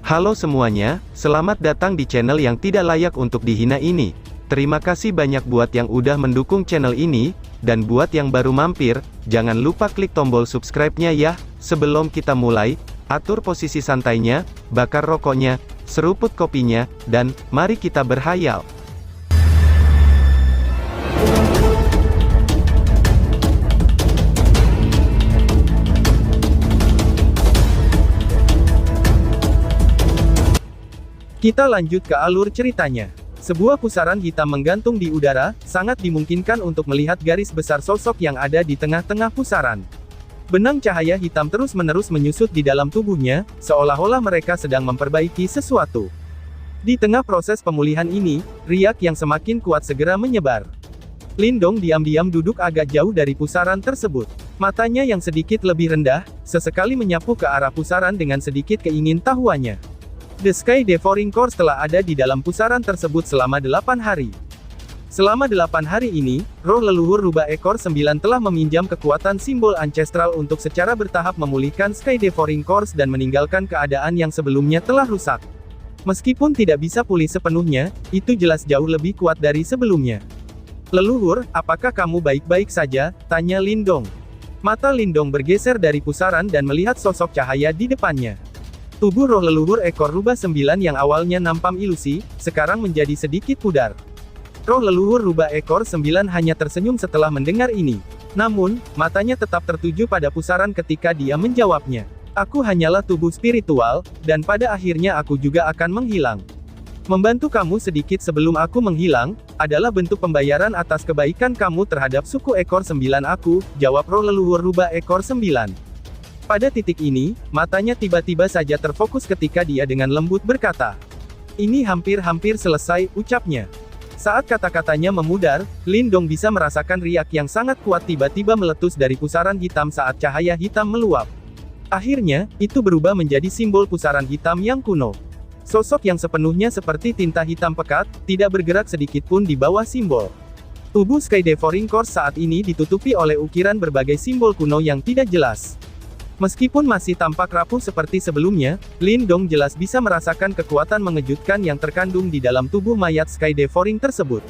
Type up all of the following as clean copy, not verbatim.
Halo semuanya, selamat datang di channel yang tidak layak untuk dihina ini. Terima kasih banyak buat yang udah mendukung channel ini, dan buat yang baru mampir, jangan lupa klik tombol subscribe-nya ya. Sebelum kita mulai, atur posisi santainya, bakar rokoknya, seruput kopinya, dan mari kita berhayal. Kita lanjut ke alur ceritanya. Sebuah pusaran hitam menggantung di udara, sangat dimungkinkan untuk melihat garis besar sosok yang ada di tengah-tengah pusaran. Benang cahaya hitam terus-menerus menyusut di dalam tubuhnya, seolah-olah mereka sedang memperbaiki sesuatu. Di tengah proses pemulihan ini, riak yang semakin kuat segera menyebar. Lindong diam-diam duduk agak jauh dari pusaran tersebut. Matanya yang sedikit lebih rendah, sesekali menyapu ke arah pusaran dengan sedikit keingintahuannya. The Sky Devouring Course telah ada di dalam pusaran tersebut selama 8 hari. Selama 8 hari ini, roh leluhur rubah ekor 9 telah meminjam kekuatan simbol ancestral untuk secara bertahap memulihkan Sky Devouring Course dan meninggalkan keadaan yang sebelumnya telah rusak. Meskipun tidak bisa pulih sepenuhnya, itu jelas jauh lebih kuat dari sebelumnya. Leluhur, apakah kamu baik-baik saja? Tanya Lindong. Mata Lindong bergeser dari pusaran dan melihat sosok cahaya di depannya. Tubuh roh leluhur ekor rubah 9 yang awalnya nampak ilusi, sekarang menjadi sedikit pudar. Roh leluhur rubah ekor 9 hanya tersenyum setelah mendengar ini. Namun, matanya tetap tertuju pada pusaran ketika dia menjawabnya. Aku hanyalah tubuh spiritual, dan pada akhirnya aku juga akan menghilang. Membantu kamu sedikit sebelum aku menghilang, adalah bentuk pembayaran atas kebaikan kamu terhadap suku ekor 9 aku, jawab roh leluhur rubah ekor 9. Pada titik ini, matanya tiba-tiba saja terfokus ketika dia dengan lembut berkata. Ini hampir-hampir selesai, ucapnya. Saat kata-katanya memudar, Lindong bisa merasakan riak yang sangat kuat tiba-tiba meletus dari pusaran hitam saat cahaya hitam meluap. Akhirnya, itu berubah menjadi simbol pusaran hitam yang kuno. Sosok yang sepenuhnya seperti tinta hitam pekat, tidak bergerak sedikit pun di bawah simbol. Tubuh Sky Devouring Course saat ini ditutupi oleh ukiran berbagai simbol kuno yang tidak jelas. Meskipun masih tampak rapuh seperti sebelumnya, Lindong jelas bisa merasakan kekuatan mengejutkan yang terkandung di dalam tubuh mayat Sky Devouring tersebut.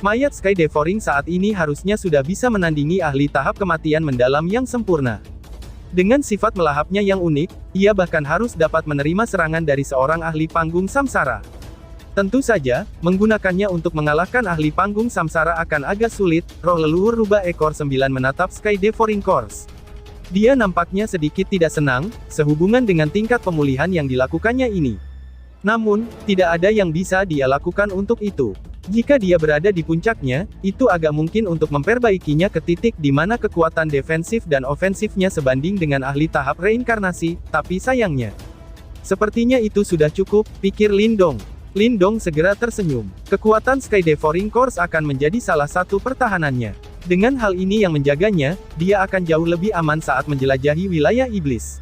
Mayat Sky Devouring saat ini harusnya sudah bisa menandingi ahli tahap kematian mendalam yang sempurna. Dengan sifat melahapnya yang unik, ia bahkan harus dapat menerima serangan dari seorang ahli panggung samsara. Tentu saja, menggunakannya untuk mengalahkan ahli panggung samsara akan agak sulit. Roh leluhur rubah ekor 9 menatap Sky Devouring Course. Dia nampaknya sedikit tidak senang, sehubungan dengan tingkat pemulihan yang dilakukannya ini. Namun, tidak ada yang bisa dia lakukan untuk itu. Jika dia berada di puncaknya, itu agak mungkin untuk memperbaikinya ke titik di mana kekuatan defensif dan ofensifnya sebanding dengan ahli tahap reinkarnasi, tapi sayangnya. Sepertinya itu sudah cukup, pikir Lindong. Lindong segera tersenyum. Kekuatan Sky Devouring Course akan menjadi salah satu pertahanannya. Dengan hal ini yang menjaganya, dia akan jauh lebih aman saat menjelajahi wilayah iblis.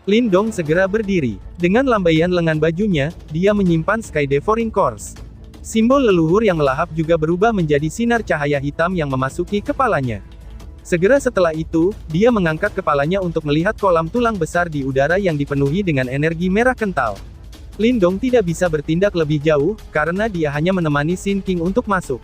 Lindong segera berdiri. Dengan lambaian lengan bajunya, dia menyimpan Sky Devouring Course. Simbol leluhur yang melahap juga berubah menjadi sinar cahaya hitam yang memasuki kepalanya. Segera setelah itu, dia mengangkat kepalanya untuk melihat kolam tulang besar di udara yang dipenuhi dengan energi merah kental. Lindong tidak bisa bertindak lebih jauh, karena dia hanya menemani Sin King untuk masuk.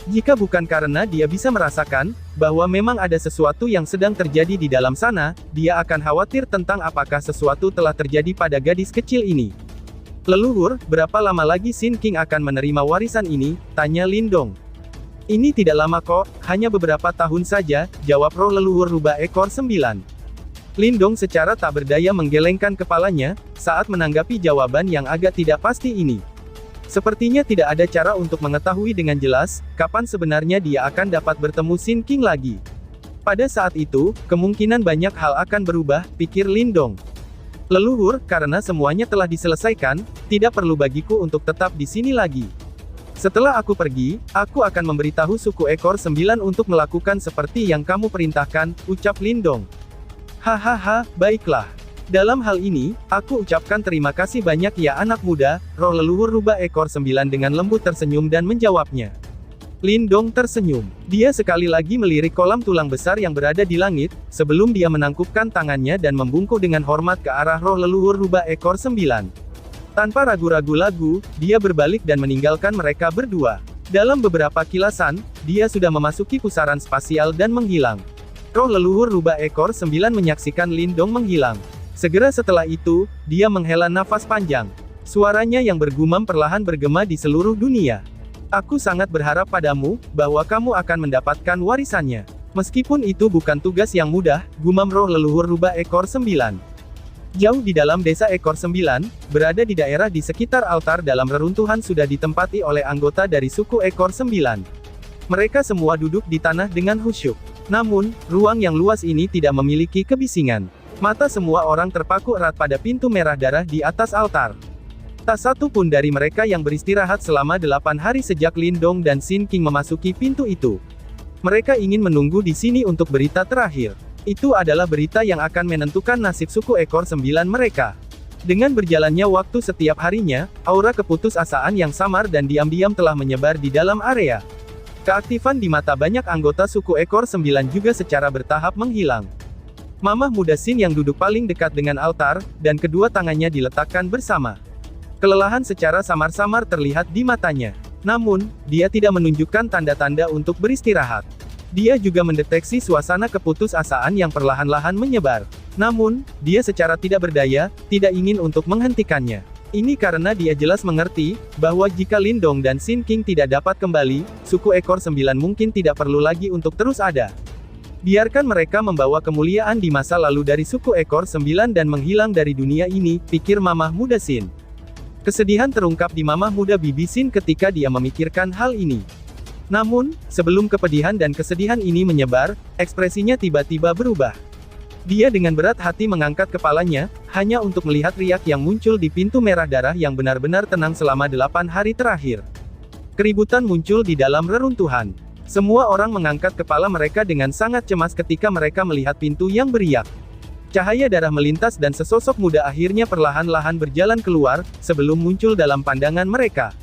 Jika bukan karena dia bisa merasakan, bahwa memang ada sesuatu yang sedang terjadi di dalam sana, dia akan khawatir tentang apakah sesuatu telah terjadi pada gadis kecil ini. Leluhur, berapa lama lagi Sin King akan menerima warisan ini? Tanya Lindong. Ini tidak lama kok, hanya beberapa tahun saja, jawab roh leluhur rubah ekor 9. Lindong secara tak berdaya menggelengkan kepalanya, saat menanggapi jawaban yang agak tidak pasti ini. Sepertinya tidak ada cara untuk mengetahui dengan jelas, kapan sebenarnya dia akan dapat bertemu Sin King lagi. Pada saat itu, kemungkinan banyak hal akan berubah, pikir Lindong. Leluhur, karena semuanya telah diselesaikan, tidak perlu bagiku untuk tetap di sini lagi. Setelah aku pergi, aku akan memberitahu suku ekor 9 untuk melakukan seperti yang kamu perintahkan, ucap Lindong. Hahaha, baiklah. Dalam hal ini, aku ucapkan terima kasih banyak ya anak muda, roh leluhur rubah ekor 9 dengan lembut tersenyum dan menjawabnya. Lindong tersenyum. Dia sekali lagi melirik kolam tulang besar yang berada di langit, sebelum dia menangkupkan tangannya dan membungkuk dengan hormat ke arah roh leluhur rubah ekor 9. Tanpa ragu-ragu lagu, dia berbalik dan meninggalkan mereka berdua. Dalam beberapa kilasan, dia sudah memasuki pusaran spasial dan menghilang. Roh leluhur rubah ekor 9 menyaksikan Lindong menghilang. Segera setelah itu, dia menghela nafas panjang. Suaranya yang bergumam perlahan bergema di seluruh dunia. Aku sangat berharap padamu, bahwa kamu akan mendapatkan warisannya. Meskipun itu bukan tugas yang mudah, gumam roh leluhur rubah ekor 9. Jauh di dalam desa ekor 9, berada di daerah di sekitar altar dalam reruntuhan sudah ditempati oleh anggota dari suku ekor 9. Mereka semua duduk di tanah dengan khusyuk. Namun, ruang yang luas ini tidak memiliki kebisingan. Mata semua orang terpaku erat pada pintu merah darah di atas altar. Tak satu pun dari mereka yang beristirahat selama 8 hari sejak Lindong dan Sin King memasuki pintu itu. Mereka ingin menunggu di sini untuk berita terakhir. Itu adalah berita yang akan menentukan nasib suku ekor 9 mereka. Dengan berjalannya waktu setiap harinya, aura keputusasaan yang samar dan diam-diam telah menyebar di dalam area. Keaktifan di mata banyak anggota suku ekor 9 juga secara bertahap menghilang. Mamah muda Sin yang duduk paling dekat dengan altar, dan kedua tangannya diletakkan bersama. Kelelahan secara samar-samar terlihat di matanya. Namun, dia tidak menunjukkan tanda-tanda untuk beristirahat. Dia juga mendeteksi suasana keputusasaan yang perlahan-lahan menyebar. Namun, dia secara tidak berdaya, tidak ingin untuk menghentikannya. Ini karena dia jelas mengerti, bahwa jika Lindong dan Sin King tidak dapat kembali, suku ekor 9 mungkin tidak perlu lagi untuk terus ada. Biarkan mereka membawa kemuliaan di masa lalu dari suku ekor 9 dan menghilang dari dunia ini, pikir mamah muda Sin. Kesedihan terungkap di mamah muda bibi Sin ketika dia memikirkan hal ini. Namun, sebelum kepedihan dan kesedihan ini menyebar, ekspresinya tiba-tiba berubah. Dia dengan berat hati mengangkat kepalanya, hanya untuk melihat riak yang muncul di pintu merah darah yang benar-benar tenang selama 8 hari terakhir. Keributan muncul di dalam reruntuhan. Semua orang mengangkat kepala mereka dengan sangat cemas ketika mereka melihat pintu yang beriak. Cahaya darah melintas dan sesosok muda akhirnya perlahan-lahan berjalan keluar, sebelum muncul dalam pandangan mereka.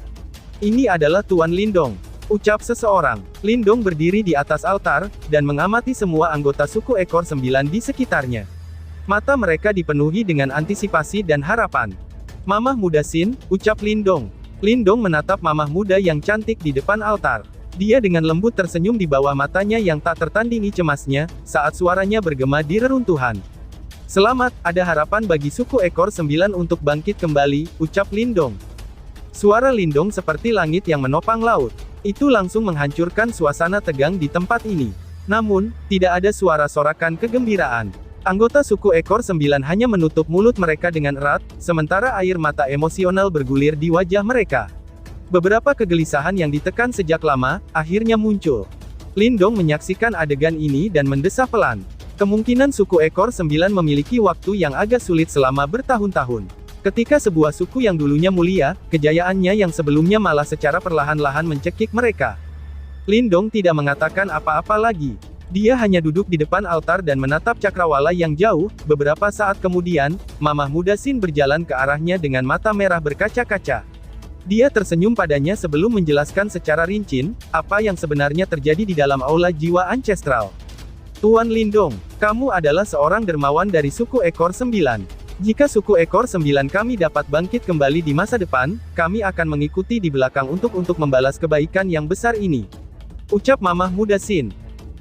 Ini adalah Tuan Lindong, ucap seseorang. Lindong berdiri di atas altar, dan mengamati semua anggota suku ekor 9 di sekitarnya. Mata mereka dipenuhi dengan antisipasi dan harapan. Mamah muda Sin, ucap Lindong. Lindong menatap mamah muda yang cantik di depan altar. Dia dengan lembut tersenyum di bawah matanya yang tak tertandingi cemasnya, saat suaranya bergema di reruntuhan. Selamat, ada harapan bagi suku ekor 9 untuk bangkit kembali, ucap Lindong. Suara Lindong seperti langit yang menopang laut. Itu langsung menghancurkan suasana tegang di tempat ini. Namun, tidak ada suara sorakan kegembiraan. Anggota suku ekor 9 hanya menutup mulut mereka dengan erat, sementara air mata emosional bergulir di wajah mereka. Beberapa kegelisahan yang ditekan sejak lama, akhirnya muncul. Lindong menyaksikan adegan ini dan mendesah pelan. Kemungkinan suku ekor 9 memiliki waktu yang agak sulit selama bertahun-tahun. Ketika sebuah suku yang dulunya mulia, kejayaannya yang sebelumnya malah secara perlahan-lahan mencekik mereka. Lindong tidak mengatakan apa-apa lagi. Dia hanya duduk di depan altar dan menatap cakrawala yang jauh. Beberapa saat kemudian, mamah muda Sin berjalan ke arahnya dengan mata merah berkaca-kaca. Dia tersenyum padanya sebelum menjelaskan secara rinci, apa yang sebenarnya terjadi di dalam aula jiwa ancestral. Tuan Lindong, kamu adalah seorang dermawan dari suku ekor 9. Jika suku ekor 9 kami dapat bangkit kembali di masa depan, kami akan mengikuti di belakang untuk membalas kebaikan yang besar ini. Ucap mamah muda Sin.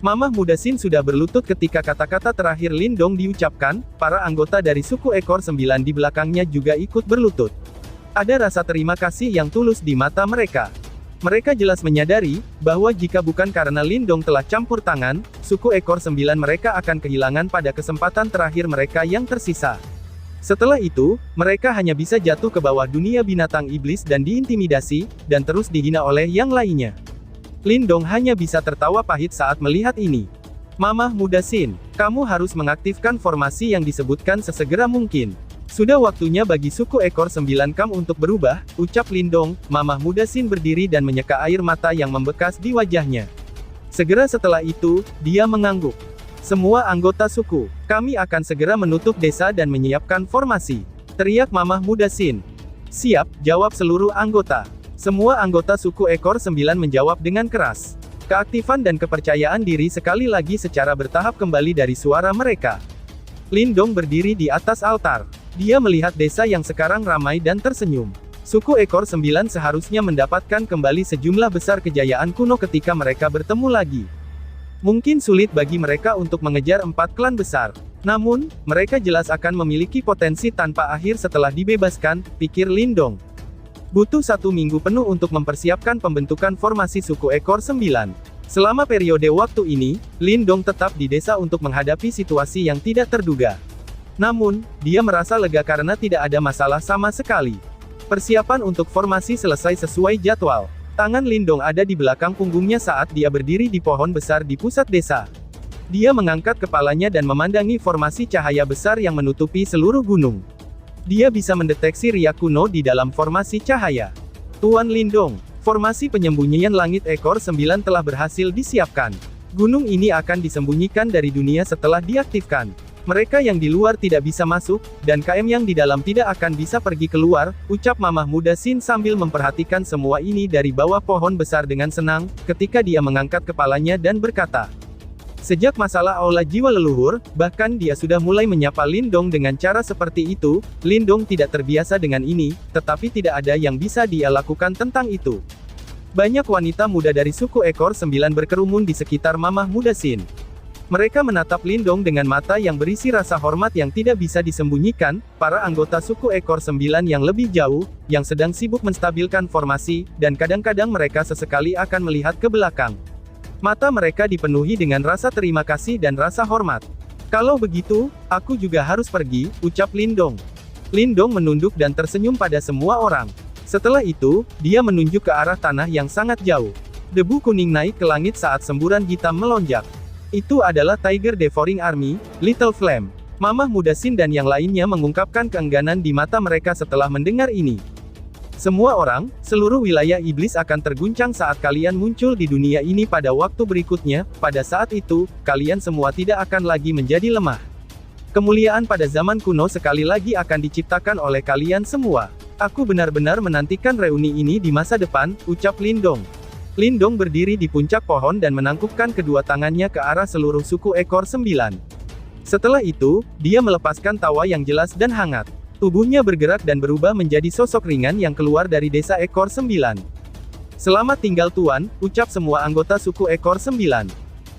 Mamah muda Sin sudah berlutut ketika kata-kata terakhir Lindong diucapkan, para anggota dari suku ekor 9 di belakangnya juga ikut berlutut. Ada rasa terima kasih yang tulus di mata mereka. Mereka jelas menyadari, bahwa jika bukan karena Lindong telah campur tangan, suku ekor 9 mereka akan kehilangan pada kesempatan terakhir mereka yang tersisa. Setelah itu, mereka hanya bisa jatuh ke bawah dunia binatang iblis dan diintimidasi, dan terus dihina oleh yang lainnya. Lindong hanya bisa tertawa pahit saat melihat ini. Mamah muda Sin, kamu harus mengaktifkan formasi yang disebutkan sesegera mungkin. Sudah waktunya bagi suku ekor 9 kam untuk berubah, ucap Lindong. Mamah muda Sin berdiri dan menyeka air mata yang membekas di wajahnya. Segera setelah itu, dia mengangguk. Semua anggota suku, kami akan segera menutup desa dan menyiapkan formasi. Teriak mamah muda Sin. Siap, jawab seluruh anggota. Semua anggota suku ekor 9 menjawab dengan keras. Keaktifan dan kepercayaan diri sekali lagi secara bertahap kembali dari suara mereka. Lindong berdiri di atas altar. Dia melihat desa yang sekarang ramai dan tersenyum. Suku ekor 9 seharusnya mendapatkan kembali sejumlah besar kejayaan kuno ketika mereka bertemu lagi. Mungkin sulit bagi mereka untuk mengejar 4 klan besar. Namun, mereka jelas akan memiliki potensi tanpa akhir setelah dibebaskan, pikir Lindong. Butuh 1 minggu penuh untuk mempersiapkan pembentukan formasi suku ekor 9. Selama periode waktu ini, Lindong tetap di desa untuk menghadapi situasi yang tidak terduga. Namun, dia merasa lega karena tidak ada masalah sama sekali. Persiapan untuk formasi selesai sesuai jadwal. Tangan Lindong ada di belakang punggungnya saat dia berdiri di pohon besar di pusat desa. Dia mengangkat kepalanya dan memandangi formasi cahaya besar yang menutupi seluruh gunung. Dia bisa mendeteksi riak kuno di dalam formasi cahaya. Tuan Lindong, formasi penyembunyian langit ekor 9 telah berhasil disiapkan. Gunung ini akan disembunyikan dari dunia setelah diaktifkan. Mereka yang di luar tidak bisa masuk, dan KM yang di dalam tidak akan bisa pergi keluar, ucap Mamah Muda Sin sambil memperhatikan semua ini dari bawah pohon besar dengan senang, ketika dia mengangkat kepalanya dan berkata. Sejak masalah aula jiwa leluhur, bahkan dia sudah mulai menyapa Lindong dengan cara seperti itu. Lindong tidak terbiasa dengan ini, tetapi tidak ada yang bisa dia lakukan tentang itu. Banyak wanita muda dari suku ekor 9 berkerumun di sekitar Mamah Muda Sin. Mereka menatap Lindong dengan mata yang berisi rasa hormat yang tidak bisa disembunyikan. Para anggota suku ekor 9 yang lebih jauh, yang sedang sibuk menstabilkan formasi, dan kadang-kadang mereka sesekali akan melihat ke belakang. Mata mereka dipenuhi dengan rasa terima kasih dan rasa hormat. Kalau begitu, aku juga harus pergi, ucap Lindong. Lindong menunduk dan tersenyum pada semua orang. Setelah itu, dia menunjuk ke arah tanah yang sangat jauh. Debu kuning naik ke langit saat semburan hitam melonjak. Itu adalah Tiger Devouring Army, Little Flame. Mamah Muda Sin dan yang lainnya mengungkapkan keengganan di mata mereka setelah mendengar ini. Semua orang, seluruh wilayah iblis akan terguncang saat kalian muncul di dunia ini pada waktu berikutnya. Pada saat itu, kalian semua tidak akan lagi menjadi lemah. Kemuliaan pada zaman kuno sekali lagi akan diciptakan oleh kalian semua. Aku benar-benar menantikan reuni ini di masa depan, ucap Lindong. Lindong berdiri di puncak pohon dan menangkupkan kedua tangannya ke arah seluruh suku ekor 9. Setelah itu, dia melepaskan tawa yang jelas dan hangat. Tubuhnya bergerak dan berubah menjadi sosok ringan yang keluar dari desa ekor 9. Selamat tinggal Tuan, ucap semua anggota suku ekor 9.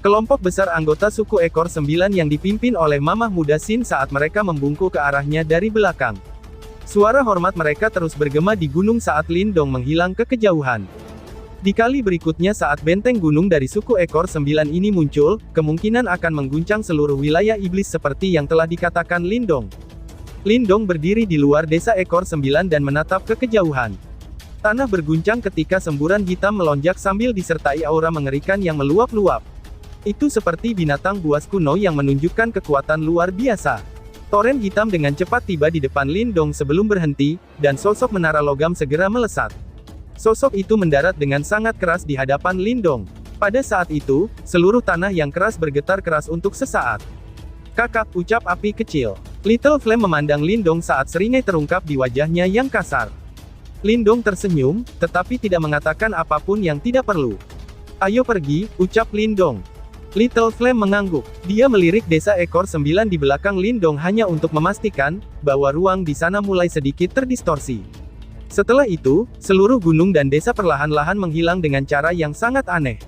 Kelompok besar anggota suku ekor 9 yang dipimpin oleh Mamah Muda Sin saat mereka membungkuk ke arahnya dari belakang. Suara hormat mereka terus bergema di gunung saat Lindong menghilang ke kejauhan. Di kali berikutnya saat benteng gunung dari suku ekor 9 ini muncul, kemungkinan akan mengguncang seluruh wilayah iblis seperti yang telah dikatakan Lindong. Lindong berdiri di luar desa ekor 9 dan menatap ke kejauhan. Tanah berguncang ketika semburan hitam melonjak sambil disertai aura mengerikan yang meluap-luap. Itu seperti binatang buas kuno yang menunjukkan kekuatan luar biasa. Toren hitam dengan cepat tiba di depan Lindong sebelum berhenti, dan sosok menara logam segera melesat. Sosok itu mendarat dengan sangat keras di hadapan Lindong. Pada saat itu, seluruh tanah yang keras bergetar keras untuk sesaat. Kakak, ucap api kecil. Little Flame memandang Lindong saat seringai terungkap di wajahnya yang kasar. Lindong tersenyum, tetapi tidak mengatakan apapun yang tidak perlu. Ayo pergi, ucap Lindong. Little Flame mengangguk. Dia melirik desa ekor 9 di belakang Lindong hanya untuk memastikan bahwa ruang di sana mulai sedikit terdistorsi. Setelah itu, seluruh gunung dan desa perlahan-lahan menghilang dengan cara yang sangat aneh.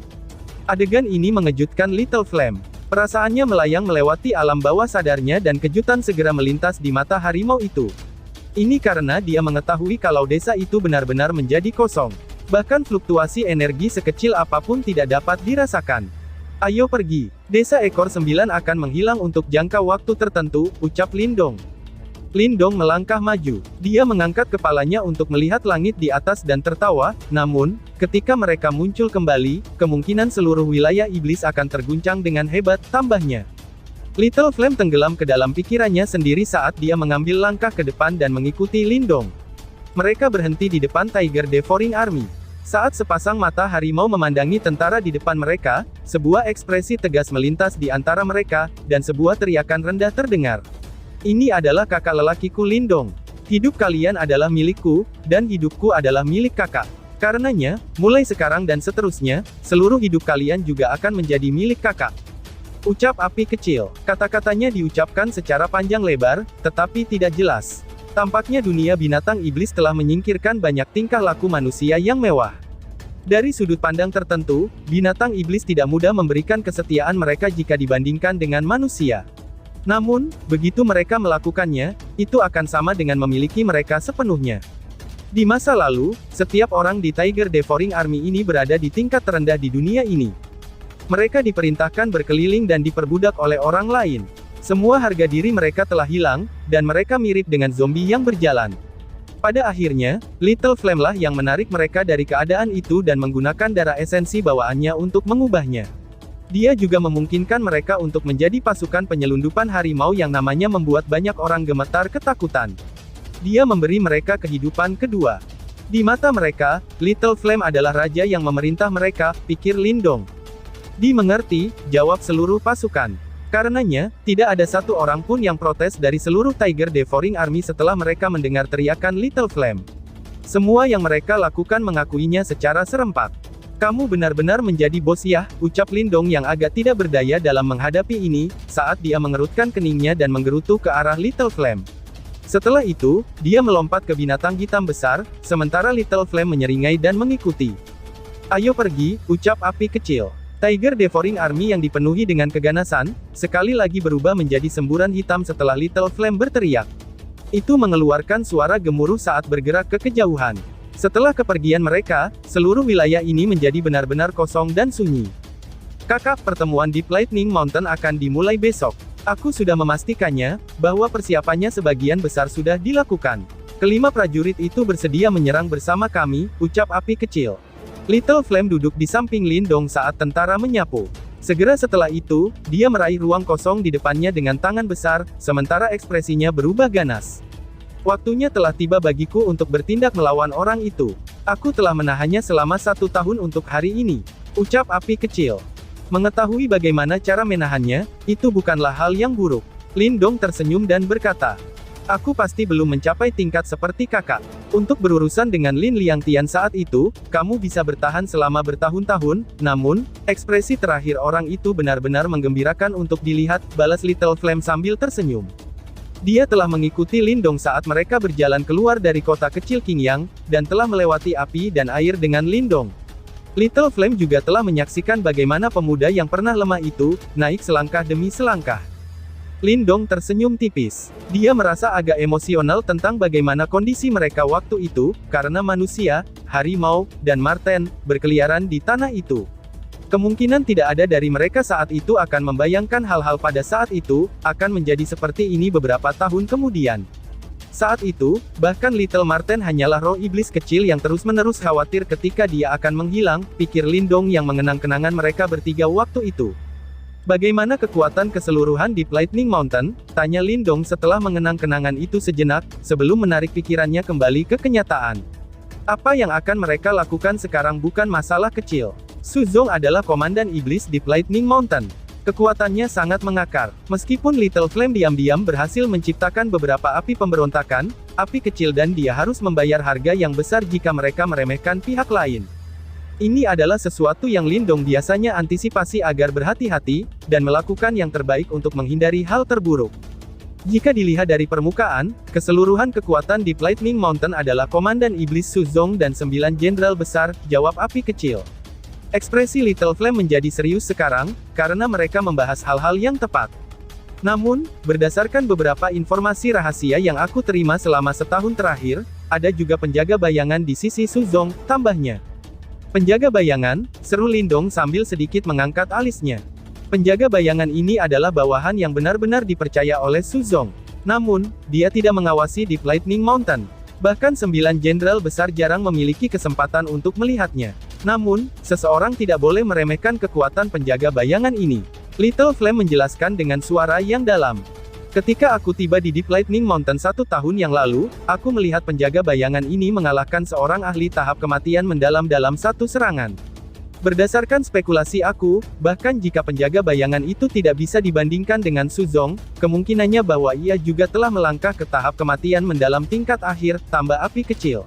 Adegan ini mengejutkan Little Flame. Perasaannya melayang melewati alam bawah sadarnya dan kejutan segera melintas di mata harimau itu. Ini karena dia mengetahui kalau desa itu benar-benar menjadi kosong. Bahkan fluktuasi energi sekecil apapun tidak dapat dirasakan. Ayo pergi. Desa ekor 9 akan menghilang untuk jangka waktu tertentu, ucap Lindong. Lindong melangkah maju. Dia mengangkat kepalanya untuk melihat langit di atas dan tertawa, namun, ketika mereka muncul kembali, kemungkinan seluruh wilayah iblis akan terguncang dengan hebat, tambahnya. Little Flame tenggelam ke dalam pikirannya sendiri saat dia mengambil langkah ke depan dan mengikuti Lindong. Mereka berhenti di depan Tiger Devouring Army. Saat sepasang mata harimau memandangi tentara di depan mereka, sebuah ekspresi tegas melintas di antara mereka, dan sebuah teriakan rendah terdengar. Ini adalah kakak lelakiku Lindong. Hidup kalian adalah milikku, dan hidupku adalah milik kakak. Karenanya, mulai sekarang dan seterusnya, seluruh hidup kalian juga akan menjadi milik kakak. Ucap api kecil. Kata-katanya diucapkan secara panjang lebar, tetapi tidak jelas. Tampaknya dunia binatang iblis telah menyingkirkan banyak tingkah laku manusia yang mewah. Dari sudut pandang tertentu, binatang iblis tidak mudah memberikan kesetiaan mereka jika dibandingkan dengan manusia. Namun, begitu mereka melakukannya, itu akan sama dengan memiliki mereka sepenuhnya. Di masa lalu, setiap orang di Tiger Devouring Army ini berada di tingkat terendah di dunia ini. Mereka diperintahkan berkeliling dan diperbudak oleh orang lain. Semua harga diri mereka telah hilang, dan mereka mirip dengan zombie yang berjalan. Pada akhirnya, Little Flame lah yang menarik mereka dari keadaan itu dan menggunakan darah esensi bawaannya untuk mengubahnya. Dia juga memungkinkan mereka untuk menjadi pasukan penyelundupan harimau yang namanya membuat banyak orang gemetar ketakutan. Dia memberi mereka kehidupan kedua. Di mata mereka, Little Flame adalah raja yang memerintah mereka, pikir Lindong. Dimengerti, jawab seluruh pasukan. Karenanya, tidak ada satu orang pun yang protes dari seluruh Tiger Devouring Army setelah mereka mendengar teriakan Little Flame. Semua yang mereka lakukan mengakuinya secara serempak. Kamu benar-benar menjadi bos ya, ucap Lindong yang agak tidak berdaya dalam menghadapi ini, saat dia mengerutkan keningnya dan menggerutu ke arah Little Flame. Setelah itu, dia melompat ke binatang hitam besar, sementara Little Flame menyeringai dan mengikuti. Ayo pergi, ucap api kecil. Tiger Devouring Army yang dipenuhi dengan keganasan, sekali lagi berubah menjadi semburan hitam setelah Little Flame berteriak. Itu mengeluarkan suara gemuruh saat bergerak ke kejauhan. Setelah kepergian mereka, seluruh wilayah ini menjadi benar-benar kosong dan sunyi. Kakak, pertemuan di Lightning Mountain akan dimulai besok. Aku sudah memastikannya, bahwa persiapannya sebagian besar sudah dilakukan. Kelima prajurit itu bersedia menyerang bersama kami, ucap api kecil. Little Flame duduk di samping Lindong saat tentara menyapu. Segera setelah itu, dia meraih ruang kosong di depannya dengan tangan besar, sementara ekspresinya berubah ganas. Waktunya telah tiba bagiku untuk bertindak melawan orang itu. Aku telah menahannya selama 1 tahun untuk hari ini, ucap api kecil. Mengetahui bagaimana cara menahannya, itu bukanlah hal yang buruk. Lindong tersenyum dan berkata, aku pasti belum mencapai tingkat seperti kakak. Untuk berurusan dengan Lin Liangtian saat itu, kamu bisa bertahan selama bertahun-tahun, namun, ekspresi terakhir orang itu benar-benar menggembirakan untuk dilihat, balas Little Flame sambil tersenyum. Dia telah mengikuti Lindong saat mereka berjalan keluar dari kota kecil Qingyang, dan telah melewati api dan air dengan Lindong. Little Flame juga telah menyaksikan bagaimana pemuda yang pernah lemah itu, naik selangkah demi selangkah. Lindong tersenyum tipis. Dia merasa agak emosional tentang bagaimana kondisi mereka waktu itu, karena manusia, harimau, dan marten, berkeliaran di tanah itu. Kemungkinan tidak ada dari mereka saat itu akan membayangkan hal-hal pada saat itu, akan menjadi seperti ini beberapa tahun kemudian. Saat itu, bahkan Little Marten hanyalah roh iblis kecil yang terus-menerus khawatir ketika dia akan menghilang, pikir Lindong yang mengenang kenangan mereka bertiga waktu itu. Bagaimana kekuatan keseluruhan di Lightning Mountain? Tanya Lindong setelah mengenang kenangan itu sejenak, sebelum menarik pikirannya kembali ke kenyataan. Apa yang akan mereka lakukan sekarang bukan masalah kecil. Su Zong adalah komandan iblis di Lightning Mountain. Kekuatannya sangat mengakar. Meskipun Little Flame diam-diam berhasil menciptakan beberapa api pemberontakan, api kecil dan dia harus membayar harga yang besar jika mereka meremehkan pihak lain. Ini adalah sesuatu yang Lindong biasanya antisipasi agar berhati-hati, dan melakukan yang terbaik untuk menghindari hal terburuk. Jika dilihat dari permukaan, keseluruhan kekuatan di Lightning Mountain adalah Komandan Iblis Su Zong dan 9 jenderal besar, jawab api kecil. Ekspresi Little Flame menjadi serius sekarang, karena mereka membahas hal-hal yang tepat. Namun, berdasarkan beberapa informasi rahasia yang aku terima selama setahun terakhir, ada juga penjaga bayangan di sisi Su Zong, tambahnya. Penjaga bayangan, seru Lindong sambil sedikit mengangkat alisnya. Penjaga bayangan ini adalah bawahan yang benar-benar dipercaya oleh Su Zong. Namun, dia tidak mengawasi di Lightning Mountain. Bahkan 9 jenderal besar jarang memiliki kesempatan untuk melihatnya. Namun, seseorang tidak boleh meremehkan kekuatan penjaga bayangan ini. Little Flame menjelaskan dengan suara yang dalam. Ketika aku tiba di Deep Lightning Mountain 1 tahun yang lalu, aku melihat penjaga bayangan ini mengalahkan seorang ahli tahap kematian mendalam dalam satu serangan. Berdasarkan spekulasi aku, bahkan jika penjaga bayangan itu tidak bisa dibandingkan dengan Su Zong, kemungkinannya bahwa ia juga telah melangkah ke tahap kematian mendalam tingkat akhir, tambah api kecil.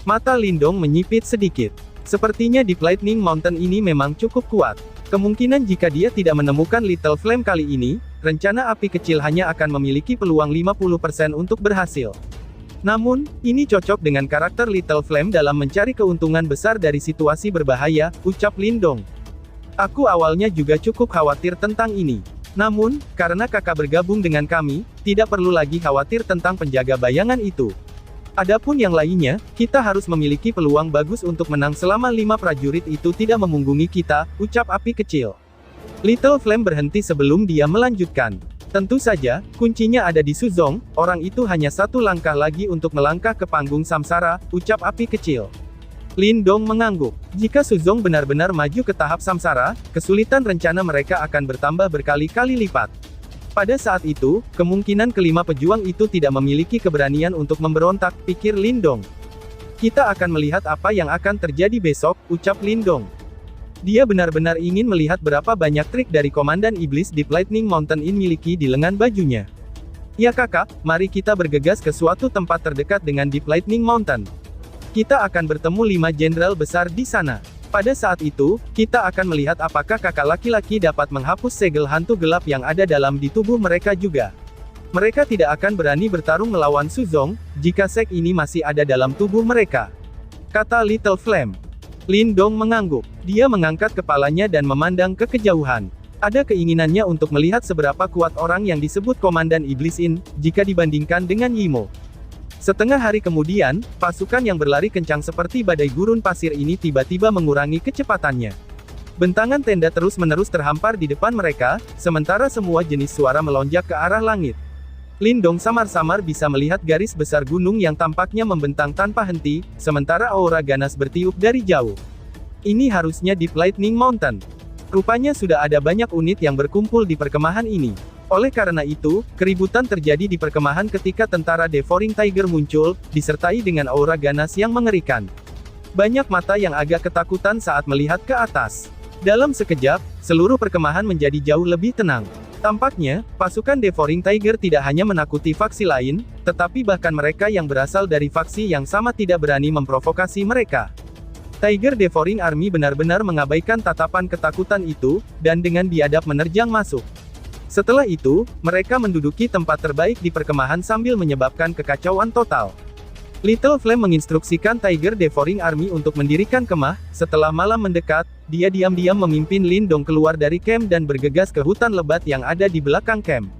Mata Lindong menyipit sedikit. Sepertinya Deep Lightning Mountain ini memang cukup kuat. Kemungkinan jika dia tidak menemukan Little Flame kali ini, rencana api kecil hanya akan memiliki peluang 50% untuk berhasil. Namun, ini cocok dengan karakter Little Flame dalam mencari keuntungan besar dari situasi berbahaya, ucap Lindong. Aku awalnya juga cukup khawatir tentang ini. Namun, karena kakak bergabung dengan kami, tidak perlu lagi khawatir tentang penjaga bayangan itu. Adapun yang lainnya, kita harus memiliki peluang bagus untuk menang selama 5 prajurit itu tidak memunggungi kita, ucap api kecil. Little Flame berhenti sebelum dia melanjutkan. Tentu saja, kuncinya ada di Suzong, orang itu hanya satu langkah lagi untuk melangkah ke panggung samsara, ucap api kecil. Lindong mengangguk. Jika Suzong benar-benar maju ke tahap samsara, kesulitan rencana mereka akan bertambah berkali-kali lipat. Pada saat itu, kemungkinan kelima pejuang itu tidak memiliki keberanian untuk memberontak, pikir Lindong. Kita akan melihat apa yang akan terjadi besok, ucap Lindong. Dia benar-benar ingin melihat berapa banyak trik dari Komandan Iblis Deep Lightning Mountain Inn miliki di lengan bajunya. Ya kakak, mari kita bergegas ke suatu tempat terdekat dengan Deep Lightning Mountain. Kita akan bertemu 5 jenderal besar di sana. Pada saat itu, kita akan melihat apakah kakak laki-laki dapat menghapus segel hantu gelap yang ada dalam di tubuh mereka juga. Mereka tidak akan berani bertarung melawan Suzong, jika sek ini masih ada dalam tubuh mereka. Kata Little Flame. Lindong mengangguk. Dia mengangkat kepalanya dan memandang ke kejauhan. Ada keinginannya untuk melihat seberapa kuat orang yang disebut Komandan Iblis Inn, jika dibandingkan dengan Yimo. Setengah hari kemudian, pasukan yang berlari kencang seperti badai gurun pasir ini tiba-tiba mengurangi kecepatannya. Bentangan tenda terus-menerus terhampar di depan mereka, sementara semua jenis suara melonjak ke arah langit. Lindong samar-samar bisa melihat garis besar gunung yang tampaknya membentang tanpa henti, sementara aura ganas bertiup dari jauh. Ini harusnya Deep Lightning Mountain. Rupanya sudah ada banyak unit yang berkumpul di perkemahan ini. Oleh karena itu, keributan terjadi di perkemahan ketika tentara Devouring Tiger muncul, disertai dengan aura ganas yang mengerikan. Banyak mata yang agak ketakutan saat melihat ke atas. Dalam sekejap, seluruh perkemahan menjadi jauh lebih tenang. Tampaknya, pasukan Devouring Tiger tidak hanya menakuti faksi lain, tetapi bahkan mereka yang berasal dari faksi yang sama tidak berani memprovokasi mereka. Tiger Devouring Army benar-benar mengabaikan tatapan ketakutan itu, dan dengan biadab menerjang masuk. Setelah itu, mereka menduduki tempat terbaik di perkemahan sambil menyebabkan kekacauan total. Little Flame menginstruksikan Tiger Devouring Army untuk mendirikan kemah. Setelah malam mendekat, dia diam-diam memimpin Lindong keluar dari camp dan bergegas ke hutan lebat yang ada di belakang camp.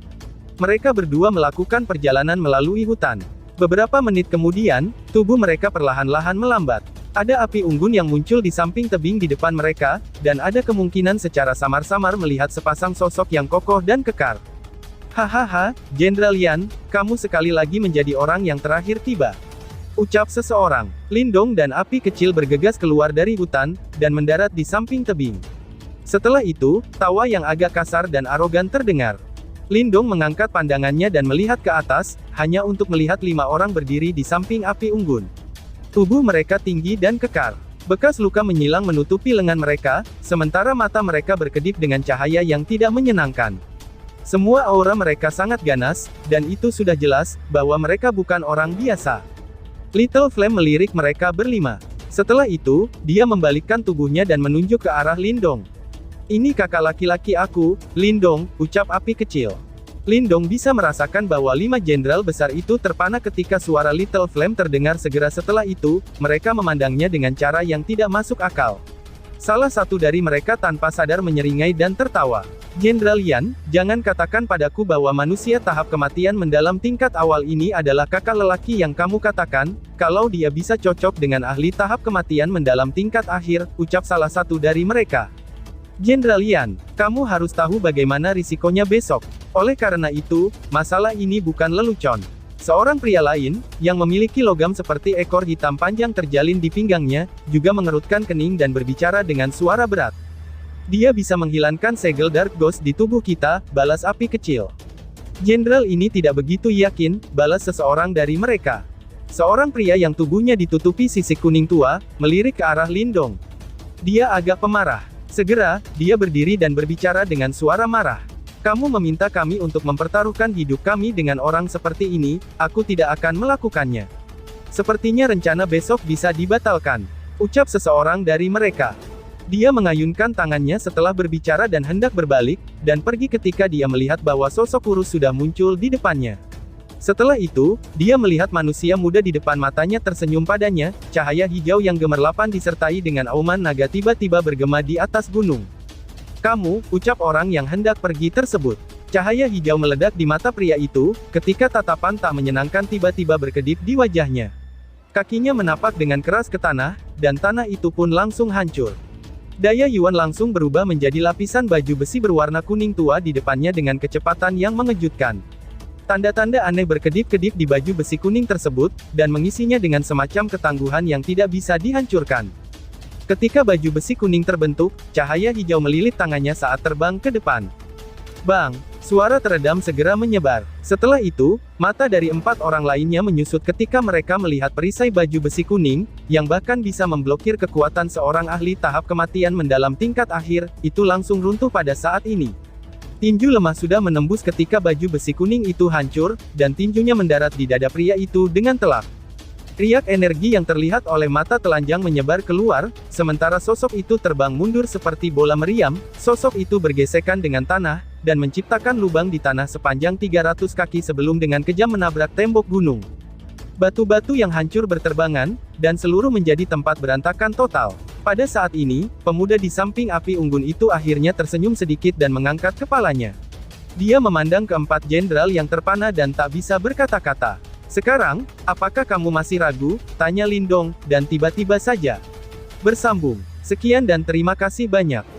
Mereka berdua melakukan perjalanan melalui hutan. Beberapa menit kemudian, tubuh mereka perlahan-lahan melambat. Ada api unggun yang muncul di samping tebing di depan mereka, dan ada kemungkinan secara samar-samar melihat sepasang sosok yang kokoh dan kekar. Hahaha, Jenderal Yan, kamu sekali lagi menjadi orang yang terakhir tiba. Ucap seseorang. Lindong dan api kecil bergegas keluar dari hutan, dan mendarat di samping tebing. Setelah itu, tawa yang agak kasar dan arogan terdengar. Lindong mengangkat pandangannya dan melihat ke atas, hanya untuk melihat 5 orang berdiri di samping api unggun. Tubuh mereka tinggi dan kekar. Bekas luka menyilang menutupi lengan mereka, sementara mata mereka berkedip dengan cahaya yang tidak menyenangkan. Semua aura mereka sangat ganas, dan itu sudah jelas, bahwa mereka bukan orang biasa. Little Flame melirik mereka berlima. Setelah itu, dia membalikkan tubuhnya dan menunjuk ke arah Lindong. Ini kakak laki-laki aku, Lindong, ucap api kecil. Lindong bisa merasakan bahwa 5 jenderal besar itu terpana ketika suara Little Flame terdengar segera setelah itu, mereka memandangnya dengan cara yang tidak masuk akal. Salah satu dari mereka tanpa sadar menyeringai dan tertawa. Jenderal Yan, jangan katakan padaku bahwa manusia tahap kematian mendalam tingkat awal ini adalah kakak lelaki yang kamu katakan, kalau dia bisa cocok dengan ahli tahap kematian mendalam tingkat akhir, ucap salah satu dari mereka. Jenderal Yan, kamu harus tahu bagaimana risikonya besok. Oleh karena itu, masalah ini bukan lelucon. Seorang pria lain, yang memiliki logam seperti ekor hitam panjang terjalin di pinggangnya, juga mengerutkan kening dan berbicara dengan suara berat. Dia bisa menghilangkan segel Dark Ghost di tubuh kita, balas api kecil. Jenderal ini tidak begitu yakin, balas seseorang dari mereka. Seorang pria yang tubuhnya ditutupi sisik kuning tua, melirik ke arah Lindong. Dia agak pemarah. Segera, dia berdiri dan berbicara dengan suara marah. Kamu meminta kami untuk mempertaruhkan hidup kami dengan orang seperti ini, aku tidak akan melakukannya. Sepertinya rencana besok bisa dibatalkan. Ucap seseorang dari mereka. Dia mengayunkan tangannya setelah berbicara dan hendak berbalik, dan pergi ketika dia melihat bahwa sosok kurus sudah muncul di depannya. Setelah itu, dia melihat manusia muda di depan matanya tersenyum padanya, cahaya hijau yang gemerlapan disertai dengan auman naga tiba-tiba bergema di atas gunung. "Kamu," ucap orang yang hendak pergi tersebut. Cahaya hijau meledak di mata pria itu, ketika tatapan tak menyenangkan tiba-tiba berkedip di wajahnya. Kakinya menapak dengan keras ke tanah, dan tanah itu pun langsung hancur. Daya Yuan langsung berubah menjadi lapisan baju besi berwarna kuning tua di depannya dengan kecepatan yang mengejutkan. Tanda-tanda aneh berkedip-kedip di baju besi kuning tersebut, dan mengisinya dengan semacam ketangguhan yang tidak bisa dihancurkan. Ketika baju besi kuning terbentuk, cahaya hijau melilit tangannya saat terbang ke depan. Bang! Suara teredam segera menyebar. Setelah itu, mata dari 4 orang lainnya menyusut ketika mereka melihat perisai baju besi kuning, yang bahkan bisa memblokir kekuatan seorang ahli tahap kematian mendalam tingkat akhir, itu langsung runtuh pada saat ini. Tinju lemah sudah menembus ketika baju besi kuning itu hancur, dan tinjunya mendarat di dada pria itu dengan telak. Riak energi yang terlihat oleh mata telanjang menyebar keluar, sementara sosok itu terbang mundur seperti bola meriam, sosok itu bergesekan dengan tanah, dan menciptakan lubang di tanah sepanjang 300 kaki sebelum dengan kejam menabrak tembok gunung. Batu-batu yang hancur berterbangan, dan seluruh menjadi tempat berantakan total. Pada saat ini, pemuda di samping api unggun itu akhirnya tersenyum sedikit dan mengangkat kepalanya. Dia memandang keempat jenderal yang terpana dan tak bisa berkata-kata. "Sekarang, apakah kamu masih ragu?" tanya Lindong, dan tiba-tiba saja bersambung. Sekian dan terima kasih banyak.